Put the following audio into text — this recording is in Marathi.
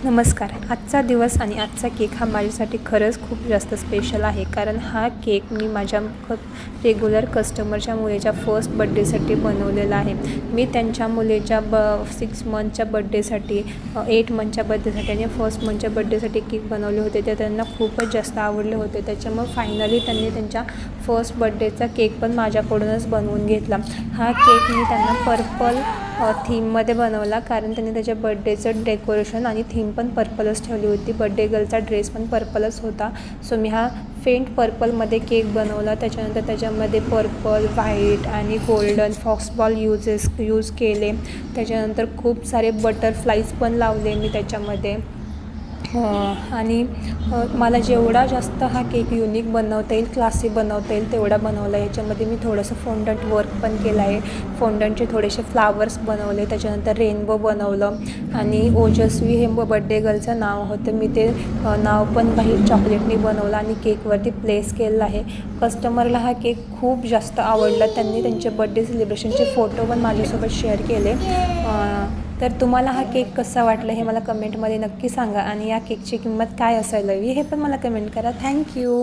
नमस्कार. आजचा दिवस आणि आजचा केक हा माझ्यासाठी खरंच खूप जास्त स्पेशल आहे. कारण हा केक मी माझ्या रेग्युलर कस्टमरच्या मुलीच्या फर्स्ट बड्डेसाठी बनवलेला आहे. मी त्यांच्या मुलीच्या 6 मंथच्या बड्डेसाठी, 8 मंथच्या बड्डेसाठी आणि फर्स्ट मंथच्या बड्डेसाठी केक बनवले होते. ते त्यांना खूपच जास्त आवडले होते. त्याच्यामुळे फायनली त्यांनी त्यांच्या फर्स्ट बड्डेचा केक पण माझ्याकडूनच बनवून घेतला. हा केक मी त्यांना पर्पल थीममध्ये बनवला, कारण त्यांनी त्याच्या बड्डेचं डेकोरेशन आणि थीम पण पर्पलच ठेवली होती. बड्डे गर्लचा ड्रेस पण पर्पलच होता. सो मी हा फेंट पर्पलमध्ये केक बनवला. त्याच्यानंतर त्याच्यामध्ये पर्पल, व्हाईट आणि गोल्डन फॉक्सबॉल यूज केले. त्याच्यानंतर खूप सारे बटरफ्लाईज पण लावले मी त्याच्यामध्ये. आणि मला जेवढा जास्त हा केक युनिक बनवता येईल, क्लासी बनवता येईल तेवढा बनवला. याच्यामध्ये मी थोडंसं फोंडंट वर्क पण केलं आहे. फोंडंटचे थोडेसे फ्लावर्स बनवले. त्याच्यानंतर रेनबो बनवलं आणि ओजस्वी हे बड्डे गर्लचं नाव होतं. मी ते नाव पण व्हाईट चॉकलेटनी बनवलं आणि केकवरती प्लेस केलेलं आहे. कस्टमरला हा केक खूप जास्त आवडला. त्यांनी त्यांचे बड्डे सेलिब्रेशनचे फोटो पण माझ्यासोबत शेअर केले. तर तुम्हाला हा केक कसा वाटला हे मला कमेंटमध्ये नक्की सांगा आणि या केकची किंमत काय असायला हवी हे पण मला कमेंट करा. थँक्यू.